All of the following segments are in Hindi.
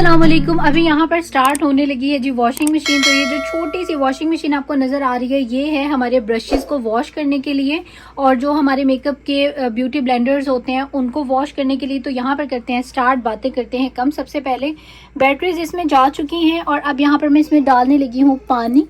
अस्सलाम वालेकुम। अभी यहाँ पर स्टार्ट होने लगी है जी वॉशिंग मशीन। तो ये जो छोटी सी वॉशिंग मशीन आपको नज़र आ रही है ये है हमारे ब्रशेस को वॉश करने के लिए और जो हमारे मेकअप के ब्यूटी ब्लेंडर्स होते हैं उनको वॉश करने के लिए। तो यहाँ पर करते हैं स्टार्ट, बातें करते हैं कम। सबसे पहले बैटरीज इसमें जा चुकी हैं और अब यहाँ पर मैं इसमें डालने लगी हूँ पानी।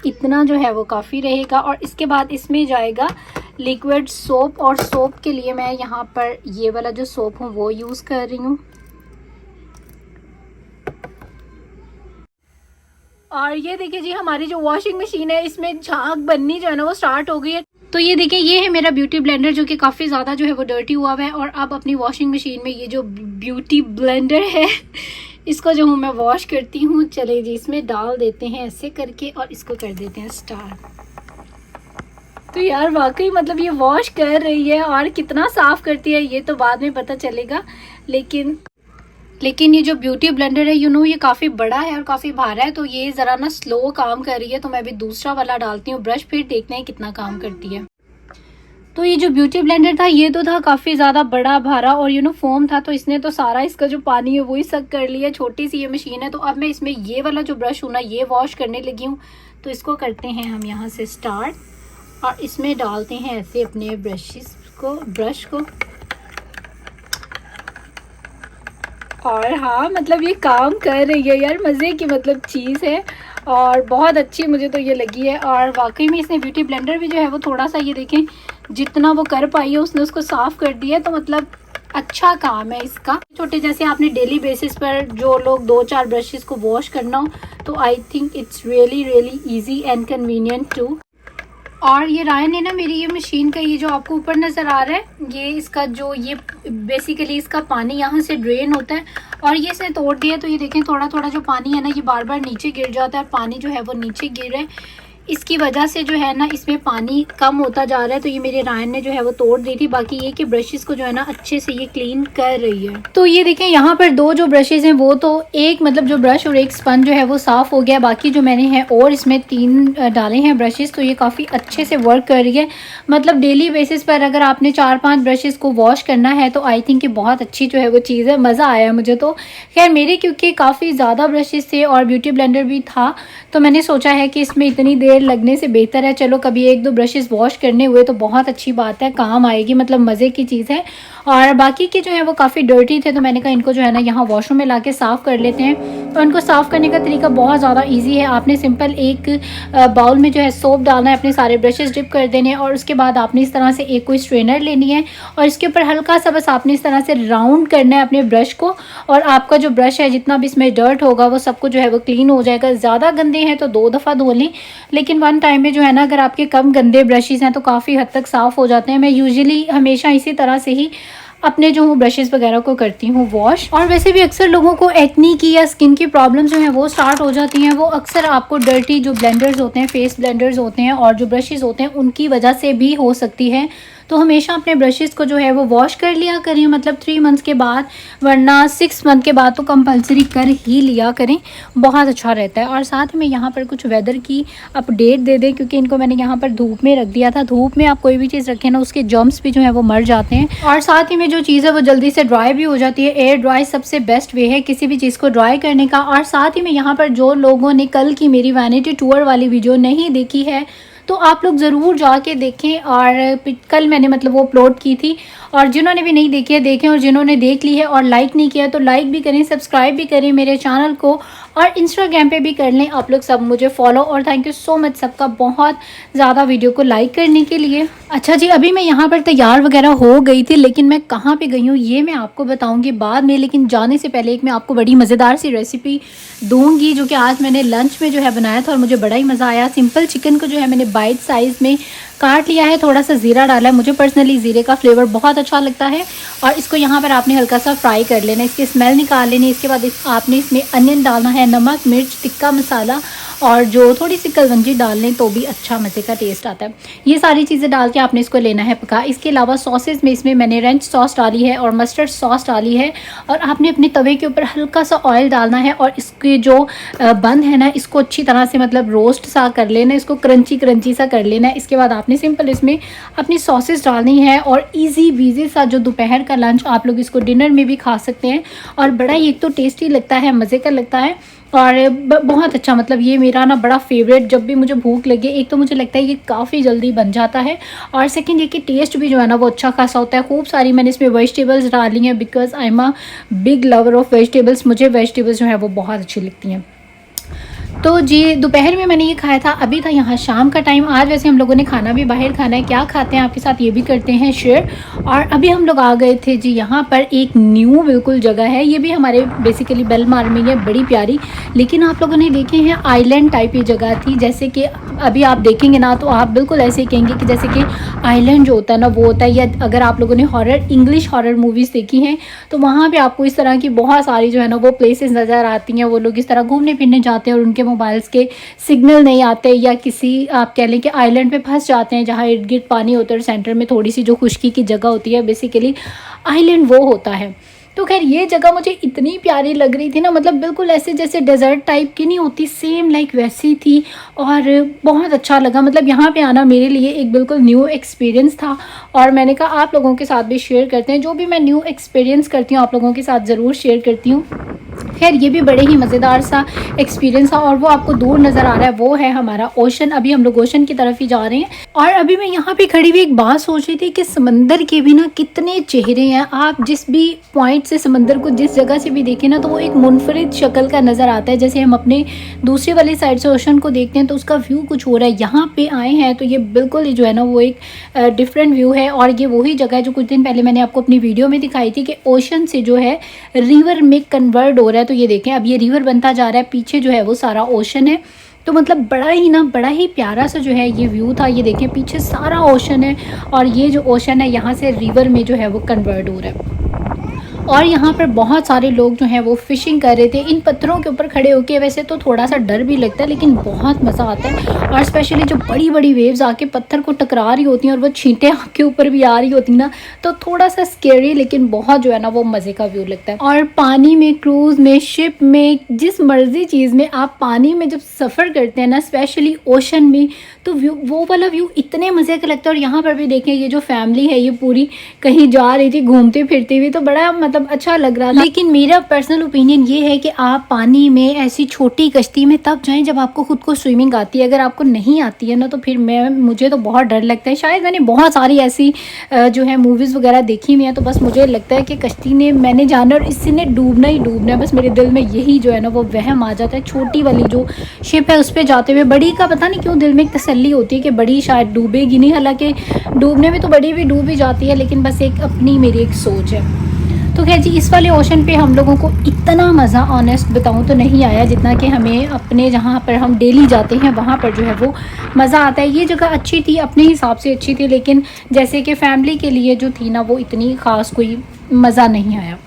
इतना जो है वो काफ़ी रहेगा और इसके बाद इसमें जाएगा लिक्विड सोप। और सोप के लिए मैं यहाँ पर ये वाला जो सोप हूँ वो यूज़ कर रही हूँ। और ये देखिए जी हमारी जो वॉशिंग मशीन है इसमें झाग बननी जो है ना वो स्टार्ट हो गई है। तो ये देखिए ये है मेरा ब्यूटी ब्लेंडर जो कि काफ़ी ज़्यादा जो है वो डर्टी हुआ हुआ है। और अब अपनी वॉशिंग मशीन में ये जो ब्यूटी ब्लेंडर है इसको जो हूँ मैं वॉश करती हूँ। चले जी इसमें डाल देते हैं ऐसे करके और इसको कर देते हैं स्टार्ट। तो यार वाकई मतलब ये वॉश कर रही है और कितना साफ़ करती है ये तो बाद में पता चलेगा। लेकिन ये जो ब्यूटी ब्लेंडर है ये काफ़ी बड़ा है और काफ़ी भारा है। तो ये ज़रा ना स्लो काम कर रही है। तो मैं अभी दूसरा वाला डालती हूँ ब्रश, फिर देखते हैं कितना काम करती है। तो ये जो ब्यूटी ब्लेंडर था ये तो था काफ़ी ज़्यादा बड़ा भारा और फोम था। तो इसने तो सारा इसका जो पानी है वही सक कर लिया। छोटी सी ये मशीन है। तो अब मैं इसमें ये वाला जो ब्रश हूँ ना ये वॉश करने लगी हूँ। तो इसको करते हैं हम यहाँ से स्टार्ट और इसमें डालते हैं ऐसे अपने ब्रश को। और हाँ मतलब ये काम कर रही है यार, मज़े की मतलब चीज़ है और बहुत अच्छी मुझे तो ये लगी है। और वाकई में इसने ब्यूटी ब्लेंडर भी जो है वो थोड़ा सा ये देखें जितना वो कर पाई है उसने उसको साफ़ कर दिया। तो मतलब अच्छा काम है इसका। छोटे जैसे आपने डेली बेसिस पर जो लोग 2-4 ब्रशेस को वॉश करना हो तो I think it's really easy and convenient too. और ये रायन ने ना मेरी ये मशीन का ये जो आपको ऊपर नज़र आ रहा है ये इसका जो ये बेसिकली इसका पानी यहाँ से ड्रेन होता है और ये इसने तोड़ दिया। तो ये देखें थोड़ा थोड़ा जो पानी है ना ये बार बार नीचे गिर जाता है। पानी जो है वो नीचे गिर रहा है, इसकी वजह से जो है ना इसमें पानी कम होता जा रहा है। तो ये मेरे रायन ने जो है वो तोड़ दी थी। बाकी ये कि ब्रशेस को जो है ना अच्छे से ये क्लीन कर रही है। तो ये देखें यहाँ पर 2 जो ब्रशेस हैं वो तो एक मतलब जो ब्रश और एक स्पंज जो है वो साफ़ हो गया। बाकी जो मैंने है और इसमें 3 डाले हैं ब्रशेस। तो ये काफ़ी अच्छे से वर्क कर रही है। मतलब डेली बेसिस पर अगर आपने 4-5 ब्रशेस को वॉश करना है तो आई थिंक ये बहुत अच्छी जो है वो चीज़ है। मज़ा आया मुझे तो। खैर मेरे क्योंकि काफ़ी ज़्यादा ब्रशेस थे और ब्यूटी ब्लेंडर भी था तो मैंने सोचा है कि इसमें इतनी देर लगने से बेहतर है चलो कभी 1-2 ब्रशेस वॉश करने हुए तो बहुत अच्छी बात है, काम आएगी, मतलब मज़े की चीज़ है। और बाकी के जो है वो काफ़ी डर्टी थे तो मैंने कहा इनको जो है ना यहाँ वॉशरूम में लाके साफ़ कर लेते हैं। तो इनको साफ़ करने का तरीका बहुत ज़्यादा इजी है। आपने सिंपल एक बाउल में जो है सोप डालना है, अपने सारे ब्रशेस डिप कर देने हैं और उसके बाद आपने इस तरह से एक कोई स्ट्रेनर लेनी है और इसके ऊपर हल्का सा बस आपने इस तरह से राउंड करना है अपने ब्रश को और आपका जो ब्रश है जितना भी इसमें डर्ट होगा वो सबको जो है वो क्लीन हो जाएगा। ज़्यादा गंदे हैं तो 2 दफ़ा धो लें, लेकिन 1 टाइम में जो है ना अगर आपके कम गंदे ब्रशेस हैं तो काफ़ी हद तक साफ़ हो जाते हैं। मैं यूजुअली हमेशा इसी तरह से ही अपने जो हूँ ब्रशेस वगैरह को करती हूँ वॉश। और वैसे भी अक्सर लोगों को एक्नी की या स्किन की प्रॉब्लम जो है वो स्टार्ट हो जाती हैं। वो अक्सर आपको डर्टी जो ब्लेंडर्स होते हैं, फेस ब्लेंडर्स होते हैं और जो ब्रशेस होते हैं उनकी वजह से भी हो सकती है। तो हमेशा अपने ब्रशेस को जो है वो वॉश कर लिया करें, मतलब 3 मंथ्स के बाद, वरना 6 मंथ के बाद तो कंपलसरी कर ही लिया करें, बहुत अच्छा रहता है। और साथ में यहाँ पर कुछ वेदर की अपडेट दे दें क्योंकि इनको मैंने यहाँ पर धूप में रख दिया था। धूप में आप कोई भी चीज़ रखें ना उसके जर्म्स भी जो है वो मर जाते हैं और साथ ही में जो चीज़ है वो जल्दी से ड्राई भी हो जाती है। एयर ड्राई सबसे बेस्ट वे है किसी भी चीज़ को ड्राई करने का। और साथ ही में यहाँ पर जो लोगों ने कल की मेरी वैनिटी टूर वाली वीडियो नहीं देखी है तो आप लोग ज़रूर जाके देखें। और कल मैंने मतलब वो अपलोड की थी और जिन्होंने भी नहीं देखी है देखें और जिन्होंने देख ली है और लाइक नहीं किया तो लाइक भी करें, सब्सक्राइब भी करें मेरे चैनल को और इंस्टाग्राम पे भी कर लें आप लोग सब मुझे फॉलो। और थैंक यू सो मच सबका बहुत ज़्यादा वीडियो को लाइक करने के लिए। अच्छा जी अभी मैं यहाँ पर तैयार वगैरह हो गई थी लेकिन मैं कहाँ पे गई हूँ ये मैं आपको बताऊँगी बाद में। लेकिन जाने से पहले एक मैं आपको बड़ी मज़ेदार सी रेसिपी दूँगी जो कि आज मैंने लंच में जो है बनाया था और मुझे बड़ा ही मज़ा आया। सिंपल चिकन को जो है मैंने बाइट साइज़ में काट लिया है, थोड़ा सा ज़ीरा डाला है, मुझे पर्सनली ज़ीरे का फ्लेवर बहुत अच्छा लगता है। और इसको यहाँ पर आपने हल्का सा फ्राई कर लेना है, इसकी स्मेल निकाल लेनी है। इसके बाद आपने इसमें अनियन डालना है, नमक, मिर्च, टिक्का मसाला और जो थोड़ी सी कलवंजी डाल लें तो भी अच्छा मज़े का टेस्ट आता है। ये सारी चीज़ें डाल के आपने इसको लेना है पका। इसके अलावा सॉसेस में इसमें मैंने रेंच सॉस डाली है और मस्टर्ड सॉस डाली है, और आपने अपने तवे के ऊपर हल्का सा ऑयल डालना है और इसके जो बंद है ना, इसको अच्छी तरह से मतलब रोस्ट सा कर लेना, इसको क्रंची क्रंची सा कर लेना है। इसके बाद आपने सिंपल इसमें अपनी सॉसेस डालनी है और इजी वीजी सा जो दोपहर का लंच आप लोग इसको डिनर में भी खा सकते हैं, और बड़ा ही एक तो टेस्टी लगता है, मज़े का लगता है, और बहुत अच्छा। मतलब ये मेरा ना बड़ा फेवरेट, जब भी मुझे भूख लगे, एक तो मुझे लगता है ये काफ़ी जल्दी बन जाता है, और सेकंड ये कि टेस्ट भी जो है ना वो अच्छा खासा होता है। खूब सारी मैंने इसमें वेजिटेबल्स डाली हैं, because I am a big lover of vegetables. मुझे वेजिटेबल्स जो है वो बहुत अच्छी लगती हैं। तो जी दोपहर में मैंने ये खाया था, अभी था यहाँ शाम का टाइम। आज वैसे हम लोगों ने खाना भी बाहर खाना है, क्या खाते हैं आपके साथ ये भी करते हैं शेयर। और अभी हम लोग आ गए थे जी यहाँ पर, एक न्यू बिल्कुल जगह है, ये भी हमारे बेसिकली बेलमार में है, बड़ी प्यारी, लेकिन आप लोगों ने देखे हैं आइलैंड टाइप ये जगह थी। जैसे कि अभी आप देखेंगे ना तो आप बिल्कुल ऐसे ही कहेंगे कि जैसे कि आइलैंड जो होता है ना वो होता है, या अगर आप लोगों ने हॉरर इंग्लिश हॉरर मूवीज़ देखी हैं तो वहाँ पे आपको इस तरह की बहुत सारी जो है ना वो प्लेसेस नज़र आती हैं। वो लोग इस तरह घूमने फिरने जाते हैं और उनके मोबाइल्स के सिग्नल नहीं आते, या किसी आप कह लें कि आइलैंड पे फंस जाते हैं जहाँ इर्द गिर्द पानी होता है और सेंटर में थोड़ी सी जो खुश्की की जगह होती है, बेसिकली आइलैंड वो होता है। तो खैर ये जगह मुझे इतनी प्यारी लग रही थी ना, मतलब बिल्कुल ऐसे जैसे डेजर्ट टाइप की नहीं होती, सेम लाइक वैसी थी, और बहुत अच्छा लगा। मतलब यहाँ पे आना मेरे लिए एक बिल्कुल न्यू एक्सपीरियंस था, और मैंने कहा आप लोगों के साथ भी शेयर करते हैं। जो भी मैं न्यू एक्सपीरियंस करती हूँ आप लोगों के साथ ज़रूर शेयर करती हूँ। खैर ये भी बड़े ही मज़ेदार सा एक्सपीरियंस था, और वो आपको दूर नज़र आ रहा है वो है हमारा ओशन। अभी हम लोग ओशन की तरफ ही जा रहे हैं। और अभी मैं यहाँ पे खड़ी हुई एक बात सोच रही थी कि समंदर के भी ना कितने चेहरे हैं। आप जिस भी पॉइंट से समंदर को जिस जगह से भी देखें ना तो वो एक मुनफरिद शक्ल का नज़र आता है। जैसे हम अपने दूसरे वाली साइड से ओशन को देखते हैं तो उसका व्यू कुछ हो रहा है, यहाँ पे आए हैं तो ये बिल्कुल जो है ना वो एक डिफरेंट व्यू है। और ये वही जगह है जो कुछ दिन पहले मैंने आपको अपनी वीडियो में दिखाई थी कि ओशन से जो है रिवर में कन्वर्ट हो रहा है। तो ये देखें अब ये रिवर बनता जा रहा है, पीछे जो है वो सारा ओशन है। तो मतलब बड़ा ही प्यारा सा जो है ये व्यू था। ये देखें पीछे सारा ओशन है, और ये जो ओशन है यहाँ से रिवर में जो है वो कन्वर्ट हो रहा है। और यहाँ पर बहुत सारे लोग जो हैं वो फ़िशिंग कर रहे थे इन पत्थरों के ऊपर खड़े होके। वैसे तो थोड़ा सा डर भी लगता है लेकिन बहुत मज़ा आता है, और स्पेशली जो बड़ी बड़ी वेव्स आके पत्थर को टकरा रही होती हैं और वो छींटे आपके ऊपर भी आ रही होती ना, तो थोड़ा सा स्केरी लेकिन बहुत जो है ना वो मज़े का व्यू लगता है। और पानी में, क्रूज़ में, शिप में, जिस मर्जी चीज़ में आप पानी में जब सफ़र करते हैं ना, स्पेशली ओशन में, तो व्यू वो वाला व्यू इतने मज़े का लगता है। और यहाँ पर भी देखें ये जो फैमिली है ये पूरी कहीं जा रही थी घूमते फिरते हुए, तो बड़ा मतलब अच्छा लग रहा था। लेकिन मेरा पर्सनल ओपिनियन ये है कि आप पानी में ऐसी छोटी कश्ती में तब जाएं जब आपको खुद को स्विमिंग आती है। अगर आपको नहीं आती है ना तो फिर मुझे तो बहुत डर लगता है। शायद मैंने बहुत सारी ऐसी जो है मूवीज़ वगैरह देखी हुई हैं, तो बस मुझे लगता है कि कश्ती ने मैंने जाना और इससे ने डूबना ही डूबना है। बस मेरे दिल में यही जो है ना वो वहम आ जाता है। छोटी वाली जो शिप है उस पर जाते हुए, बड़ी का पता नहीं क्यों दिल में एक तसल्ली होती है कि बड़ी शायद डूबेगी नहीं, हालांकि डूबने में तो बड़ी भी डूब ही जाती है, लेकिन बस एक अपनी मेरी एक सोच है। तो खैर जी इस वाले ओशन पे हम लोगों को इतना मज़ा ऑनेस्ट बताऊं तो नहीं आया जितना कि हमें अपने जहाँ पर हम डेली जाते हैं वहाँ पर जो है वो मज़ा आता है। ये जगह अच्छी थी, अपने हिसाब से अच्छी थी, लेकिन जैसे कि फ़ैमिली के लिए जो थी ना वो इतनी ख़ास कोई मज़ा नहीं आया।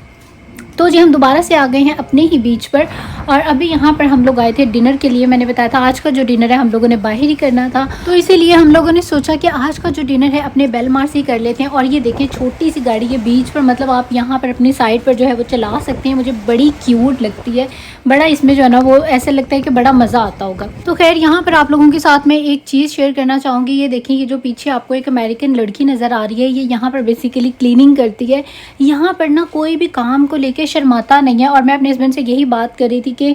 तो जी हम दोबारा से आ गए हैं अपने ही बीच पर, और अभी यहाँ पर हम लोग आए थे डिनर के लिए। मैंने बताया था आज का जो डिनर है हम लोगों ने बाहर ही करना था, तो इसीलिए हम लोगों ने सोचा कि आज का जो डिनर है अपने बेलमार से ही कर लेते हैं। और ये देखें छोटी सी गाड़ी है बीच पर, मतलब आप यहाँ पर अपनी साइड पर जो है वो चला सकते हैं। मुझे बड़ी क्यूट लगती है, बड़ा इसमें जो है ना वो ऐसे लगता है कि बड़ा मज़ा आता होगा। तो खैर यहाँ पर आप लोगों के साथ में एक चीज़ शेयर करना चाहूँगी। ये देखिए ये जो पीछे आपको एक अमेरिकन लड़की नज़र आ रही है, ये यहाँ पर बेसिकली क्लीनिंग करती है। यहाँ पर ना कोई भी काम को लेकर शर्माता नहीं है। और मैं अपने हस्बैंड से यही बात कर रही थी कि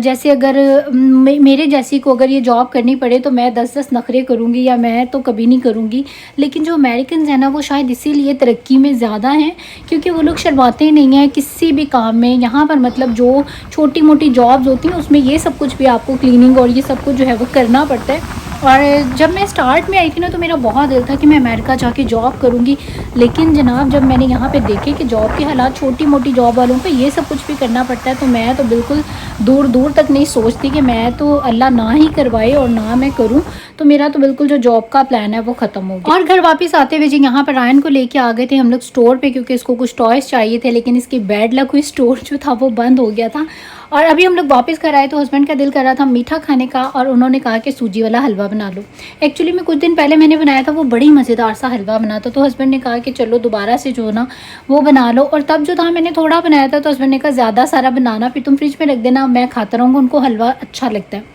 जैसे अगर मेरे जैसी को अगर ये जॉब करनी पड़े तो मैं 10-10 नखरे करूँगी, या मैं तो कभी नहीं करूँगी। लेकिन जो अमेरिकन हैं ना वो शायद इसीलिए तरक्की में ज़्यादा हैं, क्योंकि वो लोग शर्माते नहीं हैं किसी भी काम में। यहाँ पर मतलब जो छोटी मोटी जॉब्स होती हैं उसमें ये सब कुछ भी आपको क्लीनिंग और ये सब कुछ जो है वो करना पड़ता है। और जब मैं स्टार्ट में आई थी ना तो मेरा बहुत दिल था कि मैं अमेरिका जाके जॉब करूँगी, लेकिन जनाब जब मैंने यहाँ पे देखे कि जॉब के हालात छोटी मोटी जॉब वालों को ये सब कुछ भी करना पड़ता है, तो मैं तो बिल्कुल दूर दूर तक नहीं सोचती कि मैं तो अल्लाह ना ही करवाए और ना मैं करूँ। तो मेरा तो बिल्कुल जो जॉब का प्लान है वो ख़त्म हो गया। और घर वापस आते हुए जी यहाँ पर रायन को लेके आ गए थे हम लोग स्टोर पे, क्योंकि इसको कुछ टॉयज़ चाहिए थे, लेकिन इसकी बैड लक हुई स्टोर जो था वो बंद हो गया था। और अभी हम लोग वापस घर आए तो हस्बैंड का दिल कर रहा था मीठा खाने का, और उन्होंने कहा कि सूजी वाला हलवा बना लो। एक्चुअली में कुछ दिन पहले मैंने बनाया था, वो बड़ी मज़ेदार सा हलवा बना था, तो हस्बैंड ने कहा कि चलो दोबारा से जो ना वो बना लो। और तब जो था मैंने थोड़ा बनाया था, तो हस्बैंड ने कहा ज़्यादा सारा बनाना, फिर तुम फ्रिज में रख देना, मैं खाता रहूँगा, उनको हलवा अच्छा लगता है।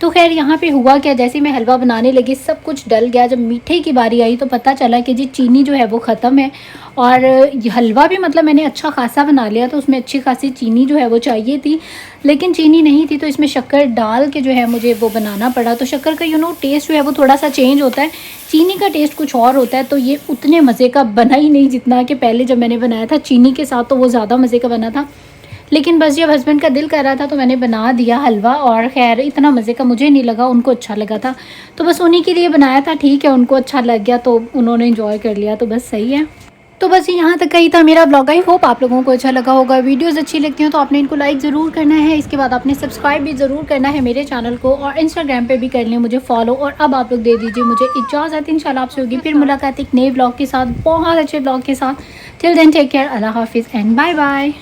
तो खैर यहाँ पे हुआ क्या, जैसे मैं हलवा बनाने लगी सब कुछ डल गया। जब मीठे की बारी आई तो पता चला कि जी चीनी जो है वो ख़त्म है, और हलवा भी मतलब मैंने अच्छा खासा बना लिया, तो उसमें अच्छी खासी चीनी जो है वो चाहिए थी, लेकिन चीनी नहीं थी, तो इसमें शक्कर डाल के जो है मुझे वो बनाना पड़ा। तो शक्कर का टेस्ट जो है वो थोड़ा सा चेंज होता है, चीनी का टेस्ट कुछ और होता है। तो ये उतने मज़े का बना ही नहीं जितना कि पहले जब मैंने बनाया था चीनी के साथ, तो वो ज़्यादा मज़े का बना था। लेकिन बस जब हस्बैंड का दिल कर रहा था तो मैंने बना दिया हलवा, और खैर इतना मज़े का मुझे नहीं लगा, उनको अच्छा लगा था, तो बस उन्हीं के लिए बनाया था। ठीक है, उनको अच्छा लग गया तो उन्होंने एंजॉय कर लिया, तो बस सही है। तो बस यहाँ तक का ही था मेरा ब्लॉग। आई होप आप लोगों को अच्छा लगा होगा। वीडियोस अच्छी लगती हैं तो आपने इनको लाइक ज़रूर करना है, इसके बाद आपने सब्सक्राइब भी ज़रूर करना है मेरे चैनल को, और इंस्टाग्राम पे भी कर लें मुझे फॉलो। और अब आप लोग दे दीजिए मुझे इजाज़त, इंशाल्लाह आपसे होगी फिर मुलाकात एक नए ब्लॉग के साथ, बहुत अच्छे ब्लॉग के साथ। टिल देन टेक केयर, अल्लाह हाफिज़ एंड बाय बाय।